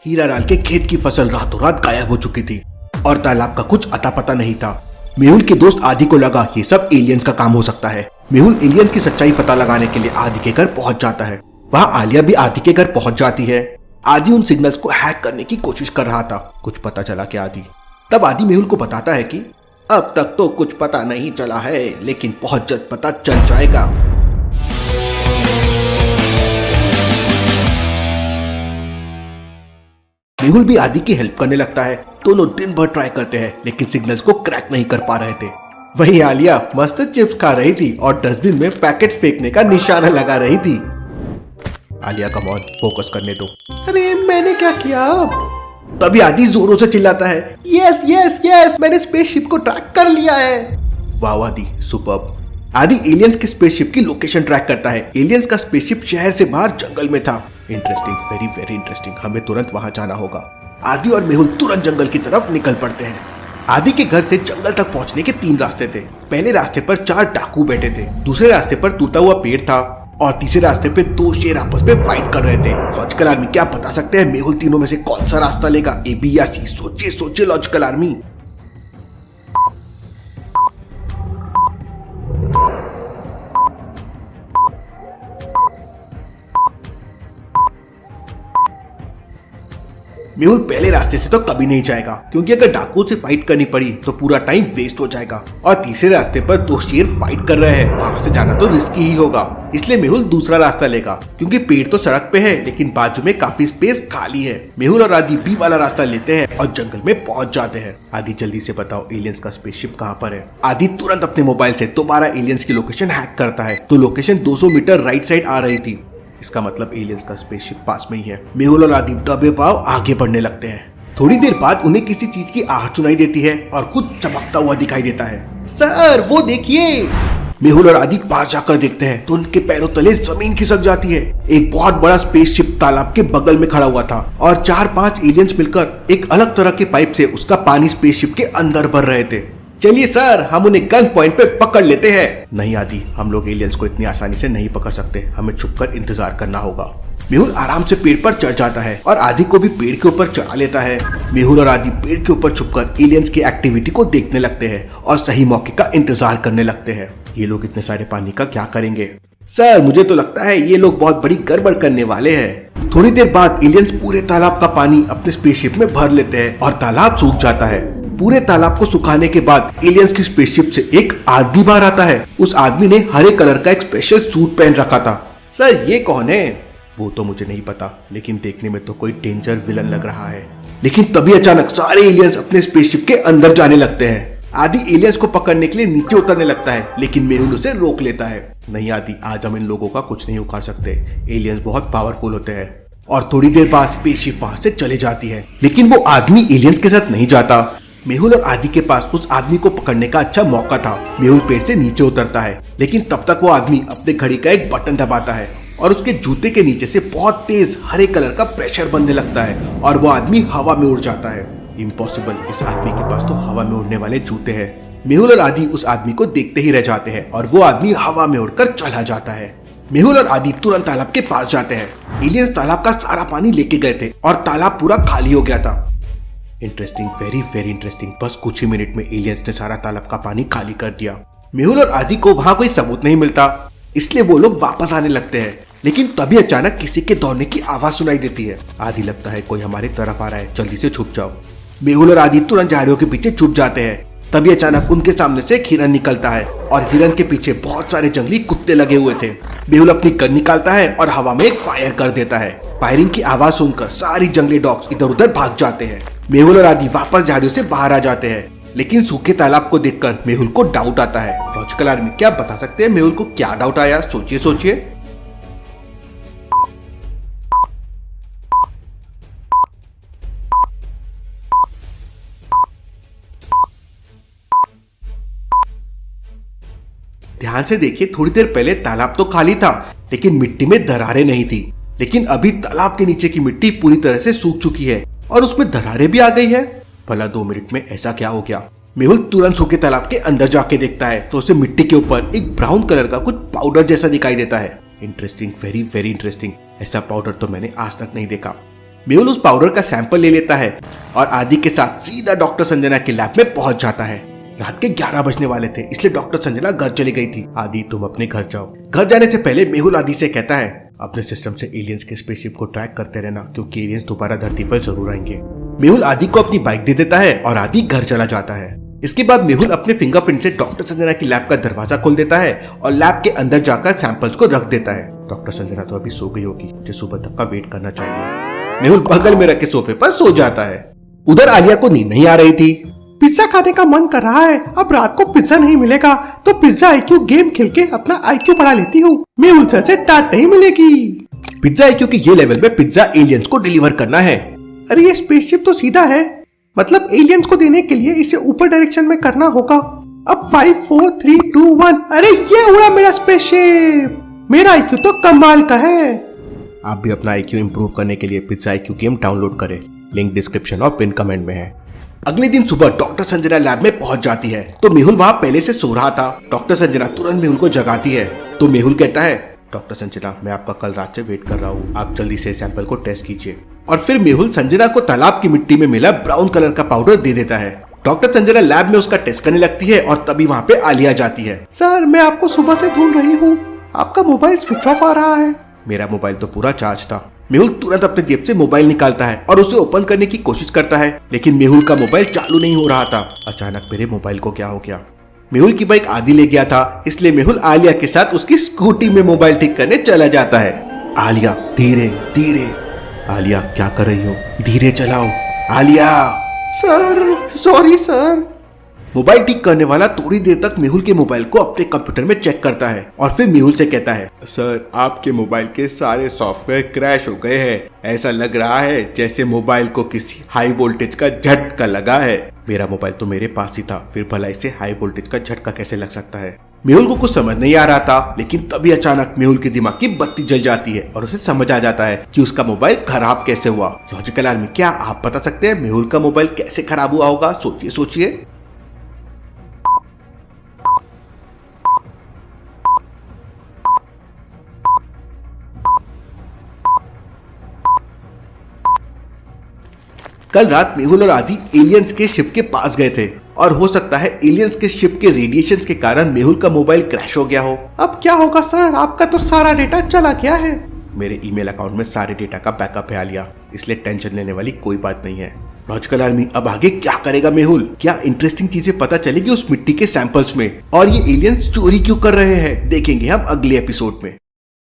हीरा लाल के खेत की फसल रातों रात गायब हो चुकी थी और तालाब का कुछ अता पता नहीं था। मेहुल के दोस्त आदि को लगा ये सब एलियंस का काम हो सकता है। मेहुल एलियंस की सच्चाई पता लगाने के लिए आदि के घर पहुंच जाता है। वहाँ आलिया भी आदि के घर पहुंच जाती है। आदि उन सिग्नल्स को हैक करने की कोशिश कर रहा था। कुछ पता चला कि आदि तब आदि मेहुल को बताता है कि अब तक तो कुछ पता नहीं चला है, लेकिन बहुत जल्द पता चल जाएगा। मेहुल भी आदि की हेल्प करने लगता है। दोनों दिन भर ट्राई करते हैं लेकिन सिग्नल्स को क्रैक नहीं कर पा रहे थे। वहीं आलिया मस्त चिप्स खा रही थी और डस्टबिन में पैकेट फेंकने का निशाना लगा रही थी। आलिया कम ऑन, फोकस करने दो। अरे मैंने क्या किया? तभी आदि जोरों से चिल्लाता है, यस यस यस, मैंने स्पेसशिप को ट्रैक कर लिया है। वाह आदि, सुपर्ब। आदि एलियंस के स्पेसशिप की लोकेशन ट्रैक करता है। एलियंस का स्पेसशिप शहर से बाहर जंगल में था। Interesting, very very interesting. हमें तुरंत वहां जाना होगा। आदि और मेहुल तुरंत जंगल की तरफ निकल पड़ते हैं। आदि के घर से जंगल तक पहुंचने के 3 रास्ते थे। पहले रास्ते पर 4 डाकू बैठे थे, दूसरे रास्ते पर टूटा हुआ पेड़ था और तीसरे रास्ते पे 2 शेर आपस में फाइट कर रहे थे। लॉजिकल आर्मी क्या बता सकते हैं मेहुल तीनों में से कौन सा रास्ता लेगा, ए बी या सी? सोचिए सोचिए लॉजिकल आर्मी। मेहुल पहले रास्ते से तो कभी नहीं जाएगा, क्योंकि अगर डाकुओं से फाइट करनी पड़ी तो पूरा टाइम वेस्ट हो जाएगा। और तीसरे रास्ते पर 2 शेर फाइट कर रहे हैं, वहां से जाना तो रिस्की ही होगा। इसलिए मेहुल दूसरा रास्ता लेगा, क्योंकि पेड़ तो सड़क पे है लेकिन बाजू में काफी स्पेस खाली है। मेहुल और आदि बी वाला रास्ता लेते हैं और जंगल में पहुंच जाते हैं। आदि जल्दी से बताओ एलियंस का स्पेसशिप कहाँ पर है? आदि तुरंत अपने मोबाइल से दोबारा एलियंस की लोकेशन हैक करता है तो लोकेशन 200 मीटर राइट साइड आ रही थी। इसका मतलब एलियंस का स्पेसशिप पास में ही है। मेहुल और आदि दबे पाव आगे बढ़ने लगते हैं। थोड़ी देर बाद उन्हें किसी चीज की आहट सुनाई देती है और कुछ चमकता हुआ दिखाई देता है। सर वो देखिए। मेहुल और आदि पास जाकर देखते हैं तो उनके पैरों तले जमीन खिसक जाती है। एक बहुत बड़ा स्पेसशिप तालाब के बगल में खड़ा हुआ था और 4-5 एलियंस मिलकर एक अलग तरह के पाइप से उसका पानी स्पेसशिप के अंदर भर रहे थे। चलिए सर, हम उन्हें गन पॉइंट पे पकड़ लेते हैं। नहीं आदि, हम लोग एलियंस को इतनी आसानी से नहीं पकड़ सकते, हमें छुपकर इंतजार करना होगा। मेहुल आराम से पेड़ पर चढ़ जाता है और आदि को भी पेड़ के ऊपर चढ़ा लेता है। मेहुल और आदि पेड़ के ऊपर छुपकर एलियंस की एक्टिविटी को देखने लगते हैं और सही मौके का इंतजार करने लगते हैं। ये लोग इतने सारे पानी का क्या करेंगे? सर मुझे तो लगता है ये लोग बहुत बड़ी गड़बड़ करने वाले हैं। थोड़ी देर बाद एलियंस पूरे तालाब का पानी अपने स्पेसशिप में भर लेते हैं और तालाब सूख जाता है। पूरे तालाब को सुखाने के बाद एलियंस की स्पेसशिप से एक आदमी बाहर आता है। उस आदमी ने हरे कलर का एक स्पेशल सूट पहन रखा था। सर ये कौन है? वो तो मुझे नहीं पता, लेकिन देखने में तो कोई डेंजर विलन लग रहा है। लेकिन तभी अचानक सारे एलियंस अपने स्पेसशिप के अंदर जाने लगते हैं। आदि एलियंस को पकड़ने के लिए नीचे उतरने लगता है, लेकिन मेहुल उसे रोक लेता है। नहीं आदि, आज हम इन लोगों का कुछ नहीं उखाड़ सकते। एलियंस बहुत पावरफुल होते हैं। और थोड़ी देर बाद स्पेसशिप वहां से चले जाती है, लेकिन वो आदमी एलियंस के साथ नहीं जाता। मेहुल और आदि के पास उस आदमी को पकड़ने का अच्छा मौका था। मेहुल पेड़ से नीचे उतरता है, लेकिन तब तक वो आदमी अपने घड़ी का एक बटन दबाता है और उसके जूते के नीचे से बहुत तेज हरे कलर का प्रेशर बनने लगता है और वो आदमी हवा में उड़ जाता है। इम्पॉसिबल, इस आदमी के पास तो हवा में उड़ने वाले जूते हैं। मेहुल और आदि उस आदमी को देखते ही रह जाते हैं और वो आदमी हवा में उड़कर चला जाता है। मेहुल और आदि तुरंत तालाब के पास जाते हैं। एलियंस तालाब का सारा पानी लेके गए थे और तालाब पूरा खाली हो गया था। Interesting, very very interesting. बस कुछ ही मिनट में एलियंस ने सारा तालाब का पानी खाली कर दिया। मेहुल और आदि को वहां कोई सबूत नहीं मिलता, इसलिए वो लोग वापस आने लगते हैं। लेकिन तभी अचानक किसी के दौड़ने की आवाज सुनाई देती है। आदि लगता है कोई हमारी तरफ आ रहा है, जल्दी से छुप जाओ। मेहुल और आदि तुरंत झाड़ियों के पीछे छुप जाते हैं। तभी अचानक उनके सामने से एक हिरन निकलता है और हिरन के पीछे बहुत सारे जंगली कुत्ते लगे हुए थे। मेहुल अपनी गन निकालता है और हवा में एक फायर कर देता है। फायरिंग की आवाज सुनकर सारी जंगली डॉग्स इधर उधर भाग जाते हैं। मेहुल और आदि वापस झाड़ियों से बाहर आ जाते हैं, लेकिन सूखे तालाब को देखकर मेहुल को डाउट आता है। लॉजिकल आर्मी क्या बता सकते हैं मेहुल को क्या डाउट आया? सोचिए सोचिए। ध्यान से देखिए, थोड़ी देर पहले तालाब तो खाली था लेकिन मिट्टी में दरारें नहीं थी। लेकिन अभी तालाब के नीचे की मिट्टी पूरी तरह से सूख चुकी है और उसमें दरारें भी आ गई है। भला 2 मिनट में ऐसा क्या हो गया? मेहुल तुरंत सूखे तालाब के अंदर जाके देखता है तो उसे मिट्टी के ऊपर एक ब्राउन कलर का कुछ पाउडर जैसा दिखाई देता है। Interesting, very very interesting. ऐसा पाउडर तो मैंने आज तक नहीं देखा। मेहुल उस पाउडर का सैंपल ले लेता है और आदि के साथ सीधा डॉक्टर संजना के लैब में पहुंच जाता है। रात के 11 बजने वाले थे, इसलिए डॉक्टर संजना घर चली गई थी। आदि तुम अपने घर जाओ। घर जाने से पहले मेहुल आदि से कहता है अपने सिस्टम से एलियंस के स्पेसशिप को ट्रैक करते रहना, क्योंकि एलियंस दोबारा धरती पर जरूर आएंगे। मेहुल आदि को अपनी बाइक दे देता है और आदि घर चला जाता है। इसके बाद मेहुल अपने फिंगरप्रिंट से डॉक्टर संजना की लैब का दरवाजा खोल देता है और लैब के अंदर जाकर सैंपल्स को रख देता है। डॉक्टर संजना तो अभी सो गई होगी, मुझे सुबह तक का वेट करना चाहिए। मेहुल बगल में रखे सोफे पर सो जाता है। उधर आलिया को नींद नहीं आ रही थी। पिज्जा खाने का मन कर रहा है। अब रात को पिज्जा नहीं मिलेगा तो पिज्जा IQ गेम खेल के अपना IQ बढ़ा लेती हूँ। मेहुल सर से डांट नहीं मिलेगी। पिज्जा IQ के ये लेवल में पिज्जा एलियंस को डिलीवर करना है। अरे ये स्पेसशिप तो सीधा है, मतलब एलियंस को देने के लिए इसे ऊपर डायरेक्शन में करना होगा। अब 5 4 3 2 1। अरे ये उड़ा मेरा स्पेसशिप। मेरा IQ तो कमाल का है। आप भी अपना IQ इंप्रूव करने के लिए पिज्जा IQ गेम डाउनलोड करें, लिंक डिस्क्रिप्शन और पिन कमेंट में है। अगले दिन सुबह डॉक्टर संजना लैब में पहुंच जाती है तो मेहुल वहां पहले से सो रहा था। डॉक्टर संजना तुरंत मेहुल को जगाती है तो मेहुल कहता है डॉक्टर संजना मैं आपका कल रात से वेट कर रहा हूँ, आप जल्दी से सैंपल को टेस्ट कीजिए। और फिर मेहुल संजना को तालाब की मिट्टी में मिला ब्राउन कलर का पाउडर दे देता है। डॉक्टर संजना लैब में उसका टेस्ट करने लगती है और तभी वहाँ पे आलिया जाती है। सर मैं आपको सुबह से ढूंढ रही हूँ, आपका मोबाइल स्विच ऑफ आ रहा है। मेरा मोबाइल तो पूरा चार्ज था। मेहुल तुरंत अपने जेब से मोबाइल निकालता है और उसे ओपन करने की कोशिश करता है, लेकिन मेहुल का मोबाइल चालू नहीं हो रहा था। अचानक मेरे मोबाइल को क्या हो गया? मेहुल की बाइक आदि ले गया था, इसलिए मेहुल आलिया के साथ उसकी स्कूटी में मोबाइल ठीक करने चला जाता है। आलिया धीरे धीरे। आलिया क्या कर रही हो? धीरे चलाओ Alia. Sir sorry sir. Mobile ठीक करने वाला थोड़ी देर तक मेहुल के मोबाइल को अपने कंप्यूटर में चेक करता है और फिर मेहुल से कहता है सर आपके मोबाइल के सारे सॉफ्टवेयर क्रैश हो गए हैं। ऐसा लग रहा है जैसे मोबाइल को किसी हाई वोल्टेज का झटका लगा है। मेरा मोबाइल तो मेरे पास ही था, फिर भला इसे हाई वोल्टेज का झटका कैसे लग सकता है? मेहुल को कुछ समझ नहीं आ रहा था, लेकिन तभी अचानक मेहुल के दिमाग की बत्ती जल जाती है और उसे समझ आ जाता है कि उसका मोबाइल खराब कैसे हुआ। लॉजिकल आर्मी, क्या आप बता सकते हैं मेहुल का मोबाइल कैसे खराब हुआ होगा? सोचिए सोचिए। कल रात मेहुल और आदि एलियंस के शिप के पास गए थे और हो सकता है एलियंस के शिप के रेडिएशंस के कारण मेहुल का मोबाइल क्रैश हो गया हो। अब क्या होगा सर? आपका तो सारा डेटा चला गया है। मेरे ईमेल अकाउंट में सारे डेटा का बैकअप है आलिया, इसलिए टेंशन लेने वाली कोई बात नहीं है। लॉजिकल आर्मी, अब आगे क्या करेगा मेहुल? क्या इंटरेस्टिंग चीजें पता चलेगी उस मिट्टी के सैंपल्स में? और ये एलियंस चोरी क्यों कर रहे हैं, देखेंगे हम अगले एपिसोड में।